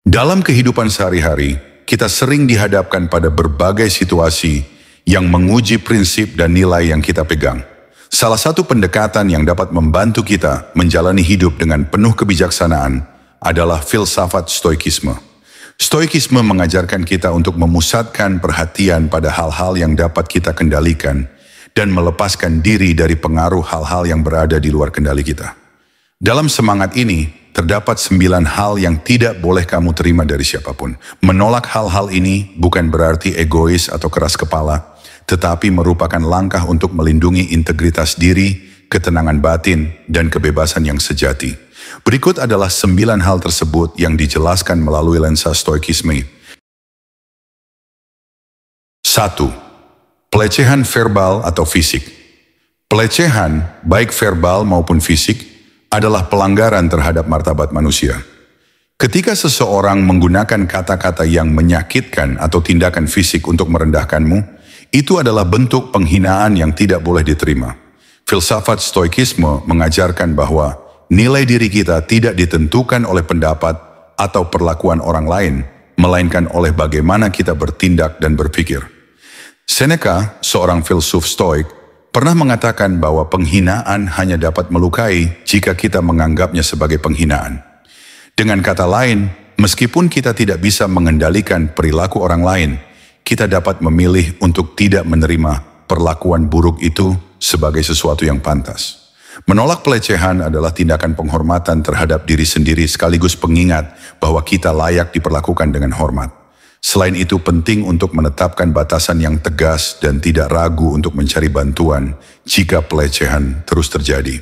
Dalam kehidupan sehari-hari, kita sering dihadapkan pada berbagai situasi yang menguji prinsip dan nilai yang kita pegang. Salah satu pendekatan yang dapat membantu kita menjalani hidup dengan penuh kebijaksanaan adalah filsafat stoikisme. Stoikisme mengajarkan kita untuk memusatkan perhatian pada hal-hal yang dapat kita kendalikan dan melepaskan diri dari pengaruh hal-hal yang berada di luar kendali kita. Dalam semangat ini, terdapat 9 hal yang tidak boleh kamu terima dari siapapun. Menolak hal-hal ini bukan berarti egois atau keras kepala, tetapi merupakan langkah untuk melindungi integritas diri, ketenangan batin, dan kebebasan yang sejati. Berikut adalah 9 hal tersebut yang dijelaskan melalui lensa stoikisme. 1. Pelecehan verbal atau fisik. Pelecehan, baik verbal maupun fisik, adalah pelanggaran terhadap martabat manusia. Ketika seseorang menggunakan kata-kata yang menyakitkan atau tindakan fisik untuk merendahkanmu, itu adalah bentuk penghinaan yang tidak boleh diterima. Filsafat stoikisme mengajarkan bahwa nilai diri kita tidak ditentukan oleh pendapat atau perlakuan orang lain, melainkan oleh bagaimana kita bertindak dan berpikir. Seneca, seorang filsuf stoik, pernah mengatakan bahwa penghinaan hanya dapat melukai jika kita menganggapnya sebagai penghinaan. Dengan kata lain, meskipun kita tidak bisa mengendalikan perilaku orang lain, kita dapat memilih untuk tidak menerima perlakuan buruk itu sebagai sesuatu yang pantas. Menolak pelecehan adalah tindakan penghormatan terhadap diri sendiri sekaligus pengingat bahwa kita layak diperlakukan dengan hormat. Selain itu penting untuk menetapkan batasan yang tegas dan tidak ragu untuk mencari bantuan jika pelecehan terus terjadi.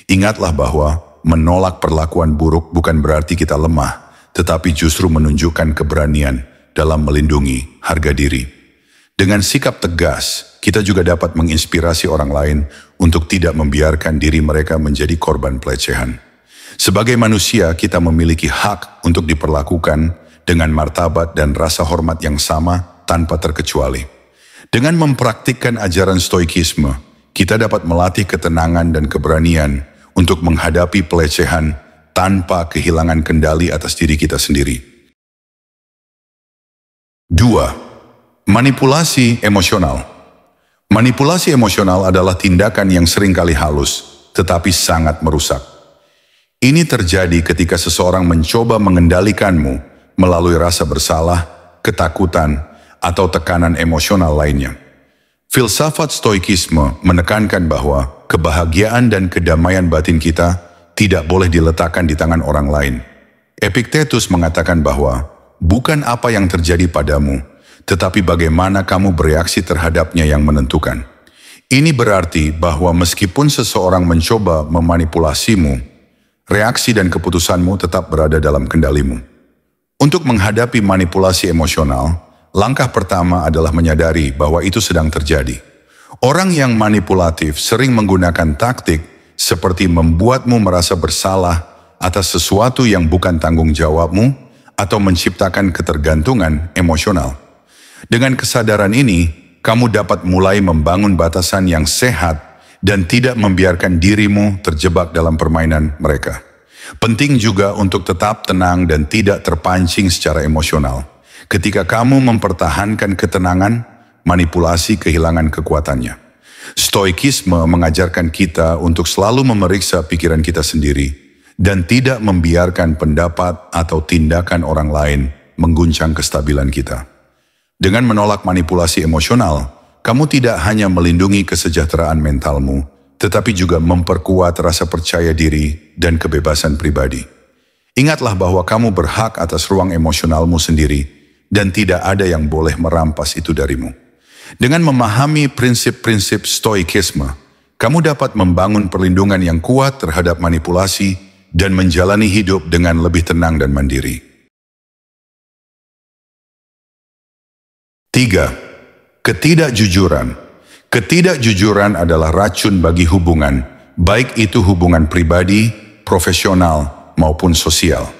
Ingatlah bahwa menolak perlakuan buruk bukan berarti kita lemah, tetapi justru menunjukkan keberanian dalam melindungi harga diri. Dengan sikap tegas, kita juga dapat menginspirasi orang lain untuk tidak membiarkan diri mereka menjadi korban pelecehan. Sebagai manusia, kita memiliki hak untuk diperlakukan dengan martabat dan rasa hormat yang sama tanpa terkecuali. Dengan mempraktikkan ajaran stoikisme, kita dapat melatih ketenangan dan keberanian untuk menghadapi pelecehan tanpa kehilangan kendali atas diri kita sendiri. 2. Manipulasi emosional. Manipulasi emosional adalah tindakan yang seringkali halus, tetapi sangat merusak. Ini terjadi ketika seseorang mencoba mengendalikanmu melalui rasa bersalah, ketakutan, atau tekanan emosional lainnya. Filsafat stoikisme menekankan bahwa kebahagiaan dan kedamaian batin kita tidak boleh diletakkan di tangan orang lain. Epictetus mengatakan bahwa bukan apa yang terjadi padamu, tetapi bagaimana kamu bereaksi terhadapnya yang menentukan. Ini berarti bahwa meskipun seseorang mencoba memanipulasimu, reaksi dan keputusanmu tetap berada dalam kendalimu. Untuk menghadapi manipulasi emosional, langkah pertama adalah menyadari bahwa itu sedang terjadi. Orang yang manipulatif sering menggunakan taktik seperti membuatmu merasa bersalah atas sesuatu yang bukan tanggung jawabmu atau menciptakan ketergantungan emosional. Dengan kesadaran ini, kamu dapat mulai membangun batasan yang sehat dan tidak membiarkan dirimu terjebak dalam permainan mereka. Penting juga untuk tetap tenang dan tidak terpancing secara emosional. Ketika kamu mempertahankan ketenangan, manipulasi kehilangan kekuatannya. Stoikisme mengajarkan kita untuk selalu memeriksa pikiran kita sendiri dan tidak membiarkan pendapat atau tindakan orang lain mengguncang kestabilan kita. Dengan menolak manipulasi emosional, kamu tidak hanya melindungi kesejahteraan mentalmu, tetapi juga memperkuat rasa percaya diri dan kebebasan pribadi. Ingatlah bahwa kamu berhak atas ruang emosionalmu sendiri dan tidak ada yang boleh merampas itu darimu. Dengan memahami prinsip-prinsip stoikisme, kamu dapat membangun perlindungan yang kuat terhadap manipulasi dan menjalani hidup dengan lebih tenang dan mandiri. 3. Ketidakjujuran. Ketidakjujuran adalah racun bagi hubungan, baik itu hubungan pribadi, profesional, maupun sosial.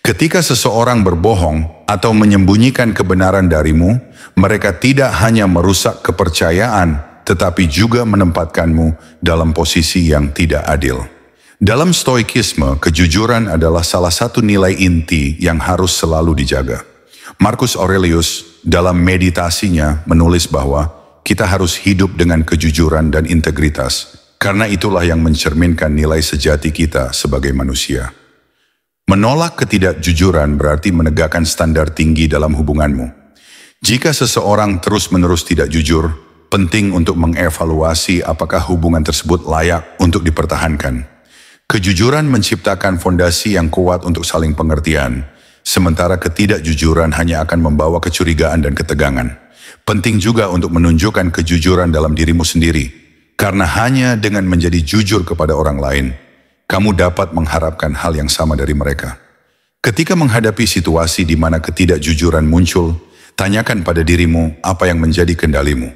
Ketika seseorang berbohong atau menyembunyikan kebenaran darimu, mereka tidak hanya merusak kepercayaan, tetapi juga menempatkanmu dalam posisi yang tidak adil. Dalam stoikisme, kejujuran adalah salah satu nilai inti yang harus selalu dijaga. Marcus Aurelius dalam meditasinya menulis bahwa kita harus hidup dengan kejujuran dan integritas, karena itulah yang mencerminkan nilai sejati kita sebagai manusia. Menolak ketidakjujuran berarti menegakkan standar tinggi dalam hubunganmu. Jika seseorang terus-menerus tidak jujur, penting untuk mengevaluasi apakah hubungan tersebut layak untuk dipertahankan. Kejujuran menciptakan fondasi yang kuat untuk saling pengertian, sementara ketidakjujuran hanya akan membawa kecurigaan dan ketegangan. Penting juga untuk menunjukkan kejujuran dalam dirimu sendiri, karena hanya dengan menjadi jujur kepada orang lain, kamu dapat mengharapkan hal yang sama dari mereka. Ketika menghadapi situasi di mana ketidakjujuran muncul, tanyakan pada dirimu apa yang menjadi kendalimu.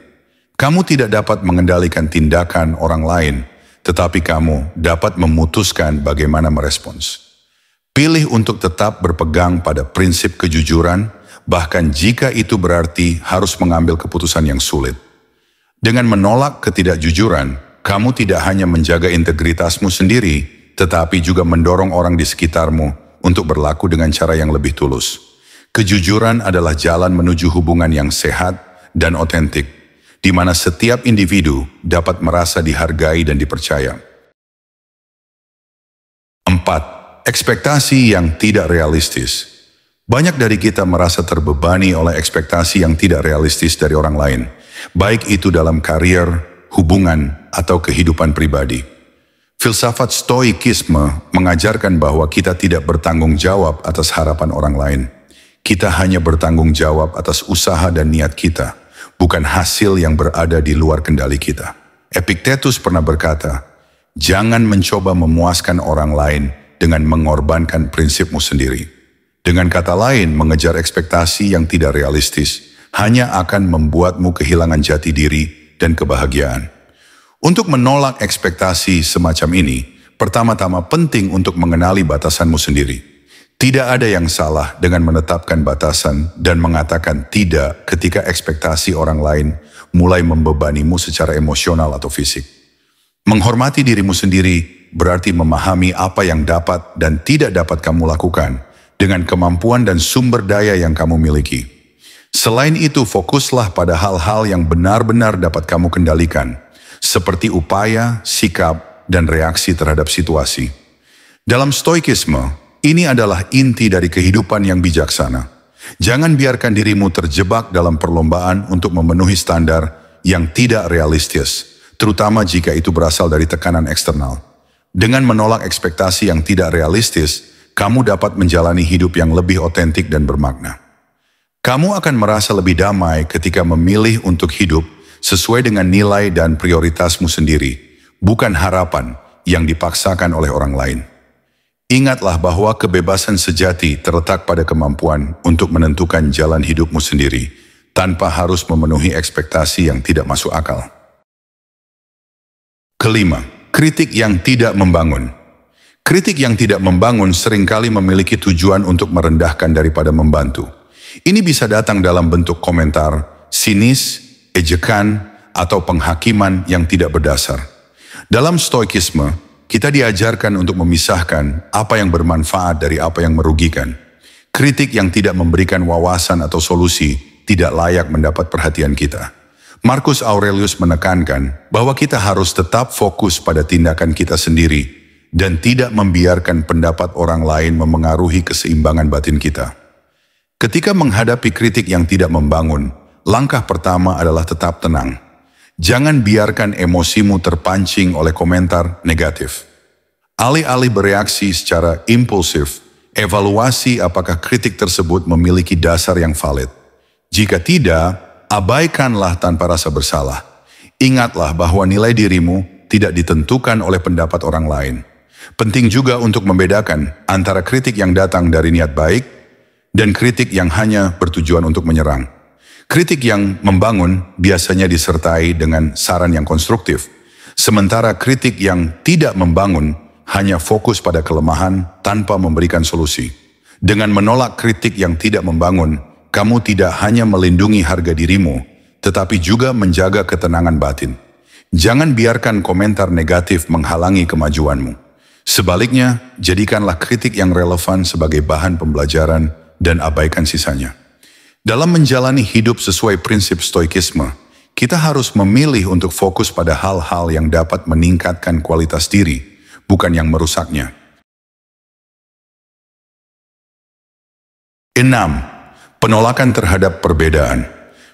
Kamu tidak dapat mengendalikan tindakan orang lain, tetapi kamu dapat memutuskan bagaimana merespons. Pilih untuk tetap berpegang pada prinsip kejujuran, bahkan jika itu berarti harus mengambil keputusan yang sulit. Dengan menolak ketidakjujuran, kamu tidak hanya menjaga integritasmu sendiri, tetapi juga mendorong orang di sekitarmu untuk berlaku dengan cara yang lebih tulus. Kejujuran adalah jalan menuju hubungan yang sehat dan otentik, di mana setiap individu dapat merasa dihargai dan dipercaya. 4. Ekspektasi yang tidak realistis. Banyak dari kita merasa terbebani oleh ekspektasi yang tidak realistis dari orang lain, baik itu dalam karier, hubungan, atau kehidupan pribadi. Filsafat stoikisme mengajarkan bahwa kita tidak bertanggung jawab atas harapan orang lain. Kita hanya bertanggung jawab atas usaha dan niat kita, bukan hasil yang berada di luar kendali kita. Epictetus pernah berkata, "Jangan mencoba memuaskan orang lain dengan mengorbankan prinsipmu sendiri." Dengan kata lain, mengejar ekspektasi yang tidak realistis hanya akan membuatmu kehilangan jati diri dan kebahagiaan. Untuk menolak ekspektasi semacam ini, pertama-tama penting untuk mengenali batasanmu sendiri. Tidak ada yang salah dengan menetapkan batasan dan mengatakan tidak ketika ekspektasi orang lain mulai membebanimu secara emosional atau fisik. Menghormati dirimu sendiri berarti memahami apa yang dapat dan tidak dapat kamu lakukan dengan kemampuan dan sumber daya yang kamu miliki. Selain itu, fokuslah pada hal-hal yang benar-benar dapat kamu kendalikan, seperti upaya, sikap, dan reaksi terhadap situasi. Dalam stoikisme, ini adalah inti dari kehidupan yang bijaksana. Jangan biarkan dirimu terjebak dalam perlombaan untuk memenuhi standar yang tidak realistis, terutama jika itu berasal dari tekanan eksternal. Dengan menolak ekspektasi yang tidak realistis, kamu dapat menjalani hidup yang lebih otentik dan bermakna. Kamu akan merasa lebih damai ketika memilih untuk hidup sesuai dengan nilai dan prioritasmu sendiri, bukan harapan yang dipaksakan oleh orang lain. Ingatlah bahwa kebebasan sejati terletak pada kemampuan untuk menentukan jalan hidupmu sendiri, tanpa harus memenuhi ekspektasi yang tidak masuk akal. Kelima, kritik yang tidak membangun. Kritik yang tidak membangun seringkali memiliki tujuan untuk merendahkan daripada membantu. Ini bisa datang dalam bentuk komentar, sinis, ejekan, atau penghakiman yang tidak berdasar. Dalam stoikisme, kita diajarkan untuk memisahkan apa yang bermanfaat dari apa yang merugikan. Kritik yang tidak memberikan wawasan atau solusi tidak layak mendapat perhatian kita. Marcus Aurelius menekankan bahwa kita harus tetap fokus pada tindakan kita sendiri dan tidak membiarkan pendapat orang lain memengaruhi keseimbangan batin kita. Ketika menghadapi kritik yang tidak membangun, langkah pertama adalah tetap tenang. Jangan biarkan emosimu terpancing oleh komentar negatif. Alih-alih bereaksi secara impulsif, evaluasi apakah kritik tersebut memiliki dasar yang valid. Jika tidak, abaikanlah tanpa rasa bersalah. Ingatlah bahwa nilai dirimu tidak ditentukan oleh pendapat orang lain. Penting juga untuk membedakan antara kritik yang datang dari niat baik dan kritik yang hanya bertujuan untuk menyerang. Kritik yang membangun biasanya disertai dengan saran yang konstruktif, sementara kritik yang tidak membangun hanya fokus pada kelemahan tanpa memberikan solusi. Dengan menolak kritik yang tidak membangun, kamu tidak hanya melindungi harga dirimu, tetapi juga menjaga ketenangan batin. Jangan biarkan komentar negatif menghalangi kemajuanmu. Sebaliknya, jadikanlah kritik yang relevan sebagai bahan pembelajaran dan abaikan sisanya. Dalam menjalani hidup sesuai prinsip stoikisme, kita harus memilih untuk fokus pada hal-hal yang dapat meningkatkan kualitas diri, bukan yang merusaknya. 6. Penolakan terhadap perbedaan.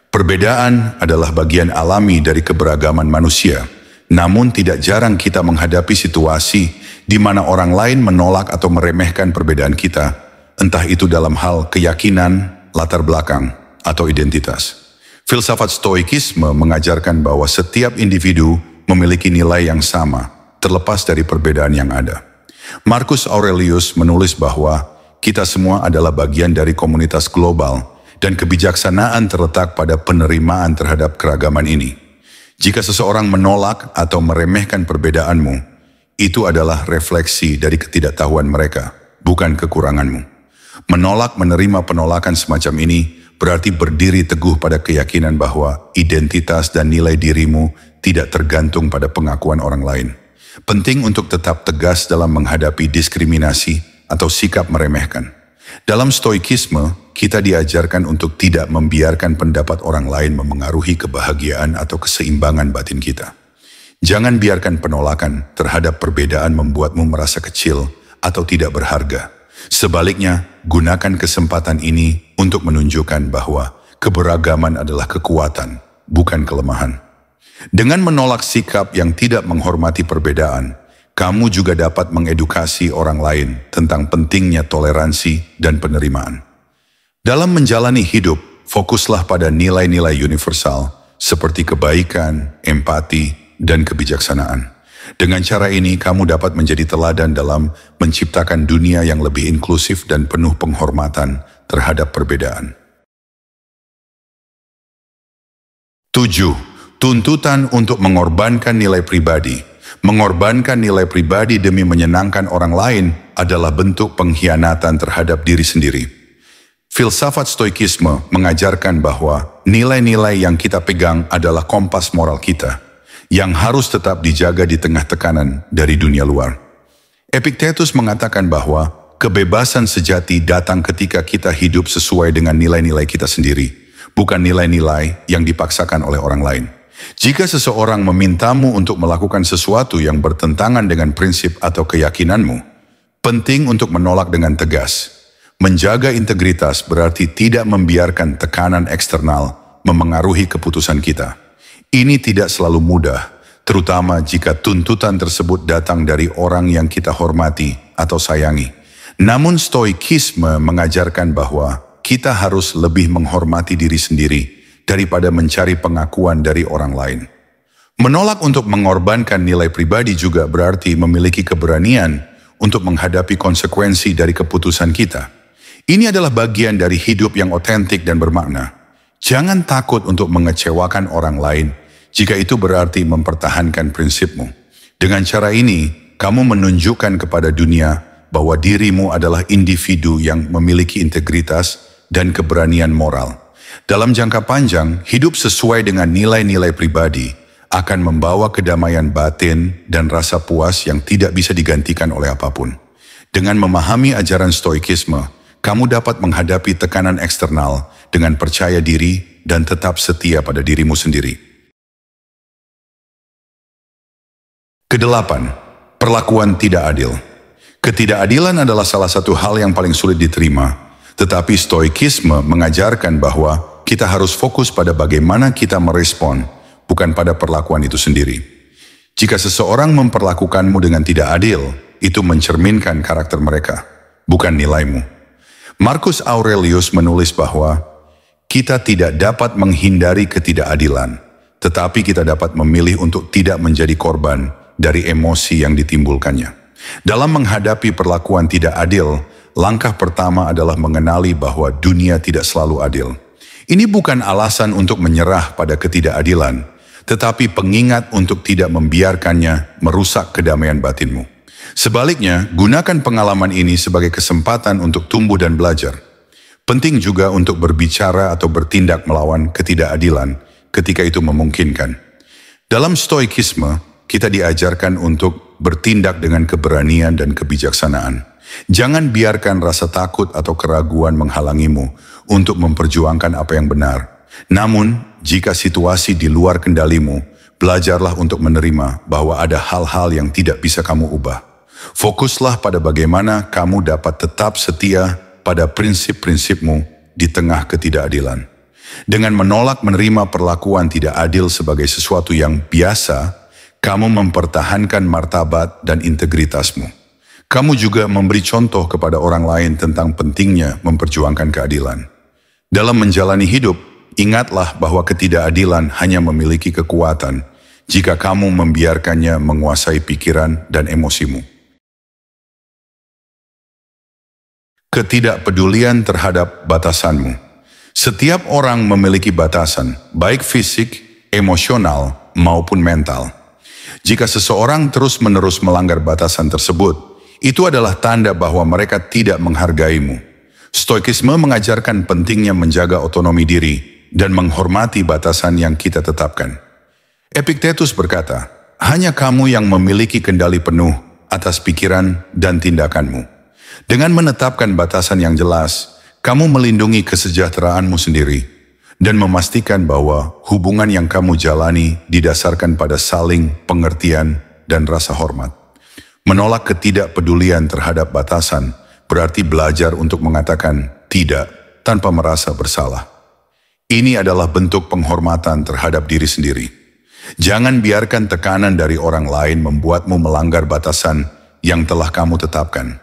Perbedaan adalah bagian alami dari keberagaman manusia, namun tidak jarang kita menghadapi situasi di mana orang lain menolak atau meremehkan perbedaan kita, entah itu dalam hal keyakinan, latar belakang, atau identitas. Filsafat stoikisme mengajarkan bahwa setiap individu memiliki nilai yang sama, terlepas dari perbedaan yang ada. Marcus Aurelius menulis bahwa kita semua adalah bagian dari komunitas global, dan kebijaksanaan terletak pada penerimaan terhadap keragaman ini. Jika seseorang menolak atau meremehkan perbedaanmu, itu adalah refleksi dari ketidaktahuan mereka, bukan kekuranganmu. Menolak menerima penolakan semacam ini berarti berdiri teguh pada keyakinan bahwa identitas dan nilai dirimu tidak tergantung pada pengakuan orang lain. Penting untuk tetap tegas dalam menghadapi diskriminasi atau sikap meremehkan. Dalam stoikisme, kita diajarkan untuk tidak membiarkan pendapat orang lain memengaruhi kebahagiaan atau keseimbangan batin kita. Jangan biarkan penolakan terhadap perbedaan membuatmu merasa kecil atau tidak berharga. Sebaliknya, gunakan kesempatan ini untuk menunjukkan bahwa keberagaman adalah kekuatan, bukan kelemahan. Dengan menolak sikap yang tidak menghormati perbedaan, kamu juga dapat mengedukasi orang lain tentang pentingnya toleransi dan penerimaan. Dalam menjalani hidup, fokuslah pada nilai-nilai universal seperti kebaikan, empati, dan kebijaksanaan. Dengan cara ini, kamu dapat menjadi teladan dalam menciptakan dunia yang lebih inklusif dan penuh penghormatan terhadap perbedaan. 7. Tuntutan untuk mengorbankan nilai pribadi. Mengorbankan nilai pribadi demi menyenangkan orang lain adalah bentuk pengkhianatan terhadap diri sendiri. Filsafat stoikisme mengajarkan bahwa nilai-nilai yang kita pegang adalah kompas moral kita, yang harus tetap dijaga di tengah tekanan dari dunia luar. Epictetus mengatakan bahwa kebebasan sejati datang ketika kita hidup sesuai dengan nilai-nilai kita sendiri, bukan nilai-nilai yang dipaksakan oleh orang lain. Jika seseorang memintamu untuk melakukan sesuatu yang bertentangan dengan prinsip atau keyakinanmu, penting untuk menolak dengan tegas. Menjaga integritas berarti tidak membiarkan tekanan eksternal memengaruhi keputusan kita. Ini tidak selalu mudah, terutama jika tuntutan tersebut datang dari orang yang kita hormati atau sayangi. Namun stoikisme mengajarkan bahwa kita harus lebih menghormati diri sendiri daripada mencari pengakuan dari orang lain. Menolak untuk mengorbankan nilai pribadi juga berarti memiliki keberanian untuk menghadapi konsekuensi dari keputusan kita. Ini adalah bagian dari hidup yang otentik dan bermakna. Jangan takut untuk mengecewakan orang lain jika itu berarti mempertahankan prinsipmu. Dengan cara ini, kamu menunjukkan kepada dunia bahwa dirimu adalah individu yang memiliki integritas dan keberanian moral. Dalam jangka panjang, hidup sesuai dengan nilai-nilai pribadi akan membawa kedamaian batin dan rasa puas yang tidak bisa digantikan oleh apapun. Dengan memahami ajaran stoikisme, kamu dapat menghadapi tekanan eksternal dengan percaya diri dan tetap setia pada dirimu sendiri. Kedelapan, perlakuan tidak adil. Ketidakadilan adalah salah satu hal yang paling sulit diterima. Tetapi stoikisme mengajarkan bahwa kita harus fokus pada bagaimana kita merespon, bukan pada perlakuan itu sendiri. Jika seseorang memperlakukanmu dengan tidak adil, itu mencerminkan karakter mereka, bukan nilaimu. Marcus Aurelius menulis bahwa kita tidak dapat menghindari ketidakadilan, tetapi kita dapat memilih untuk tidak menjadi korban dari emosi yang ditimbulkannya. Dalam menghadapi perlakuan tidak adil, langkah pertama adalah mengenali bahwa dunia tidak selalu adil. Ini bukan alasan untuk menyerah pada ketidakadilan, tetapi pengingat untuk tidak membiarkannya merusak kedamaian batinmu. Sebaliknya, gunakan pengalaman ini sebagai kesempatan untuk tumbuh dan belajar. Penting juga untuk berbicara atau bertindak melawan ketidakadilan ketika itu memungkinkan. Dalam stoikisme, kita diajarkan untuk bertindak dengan keberanian dan kebijaksanaan. Jangan biarkan rasa takut atau keraguan menghalangimu untuk memperjuangkan apa yang benar. Namun, jika situasi di luar kendalimu, belajarlah untuk menerima bahwa ada hal-hal yang tidak bisa kamu ubah. Fokuslah pada bagaimana kamu dapat tetap setia pada prinsip-prinsipmu di tengah ketidakadilan. Dengan menolak menerima perlakuan tidak adil sebagai sesuatu yang biasa, kamu mempertahankan martabat dan integritasmu. Kamu juga memberi contoh kepada orang lain tentang pentingnya memperjuangkan keadilan. Dalam menjalani hidup, ingatlah bahwa ketidakadilan hanya memiliki kekuatan jika kamu membiarkannya menguasai pikiran dan emosimu. Ketidakpedulian terhadap batasanmu. Setiap orang memiliki batasan, baik fisik, emosional, maupun mental. Jika seseorang terus-menerus melanggar batasan tersebut, itu adalah tanda bahwa mereka tidak menghargaimu. Stoikisme mengajarkan pentingnya menjaga otonomi diri dan menghormati batasan yang kita tetapkan. Epictetus berkata, hanya kamu yang memiliki kendali penuh atas pikiran dan tindakanmu. Dengan menetapkan batasan yang jelas, kamu melindungi kesejahteraanmu sendiri dan memastikan bahwa hubungan yang kamu jalani didasarkan pada saling pengertian dan rasa hormat. Menolak ketidakpedulian terhadap batasan berarti belajar untuk mengatakan tidak tanpa merasa bersalah. Ini adalah bentuk penghormatan terhadap diri sendiri. Jangan biarkan tekanan dari orang lain membuatmu melanggar batasan yang telah kamu tetapkan.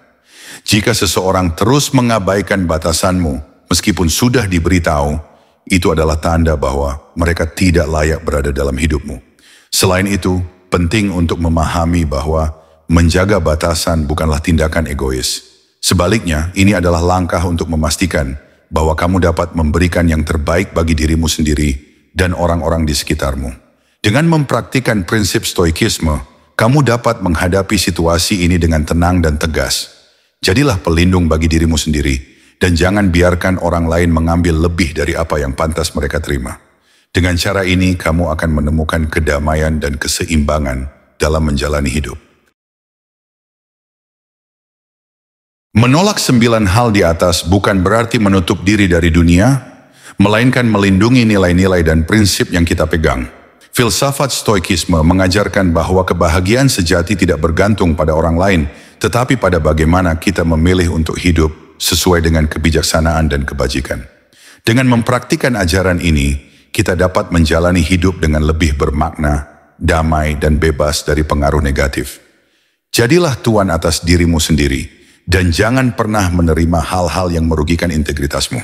Jika seseorang terus mengabaikan batasanmu, meskipun sudah diberitahu, itu adalah tanda bahwa mereka tidak layak berada dalam hidupmu. Selain itu, penting untuk memahami bahwa menjaga batasan bukanlah tindakan egois. Sebaliknya, ini adalah langkah untuk memastikan bahwa kamu dapat memberikan yang terbaik bagi dirimu sendiri dan orang-orang di sekitarmu. Dengan mempraktikkan prinsip stoikisme, kamu dapat menghadapi situasi ini dengan tenang dan tegas. Jadilah pelindung bagi dirimu sendiri, dan jangan biarkan orang lain mengambil lebih dari apa yang pantas mereka terima. Dengan cara ini, kamu akan menemukan kedamaian dan keseimbangan dalam menjalani hidup. Menolak 9 hal di atas bukan berarti menutup diri dari dunia, melainkan melindungi nilai-nilai dan prinsip yang kita pegang. Filsafat stoikisme mengajarkan bahwa kebahagiaan sejati tidak bergantung pada orang lain, tetapi pada bagaimana kita memilih untuk hidup sesuai dengan kebijaksanaan dan kebajikan. Dengan mempraktikkan ajaran ini, kita dapat menjalani hidup dengan lebih bermakna, damai, dan bebas dari pengaruh negatif. Jadilah tuan atas dirimu sendiri, dan jangan pernah menerima hal-hal yang merugikan integritasmu.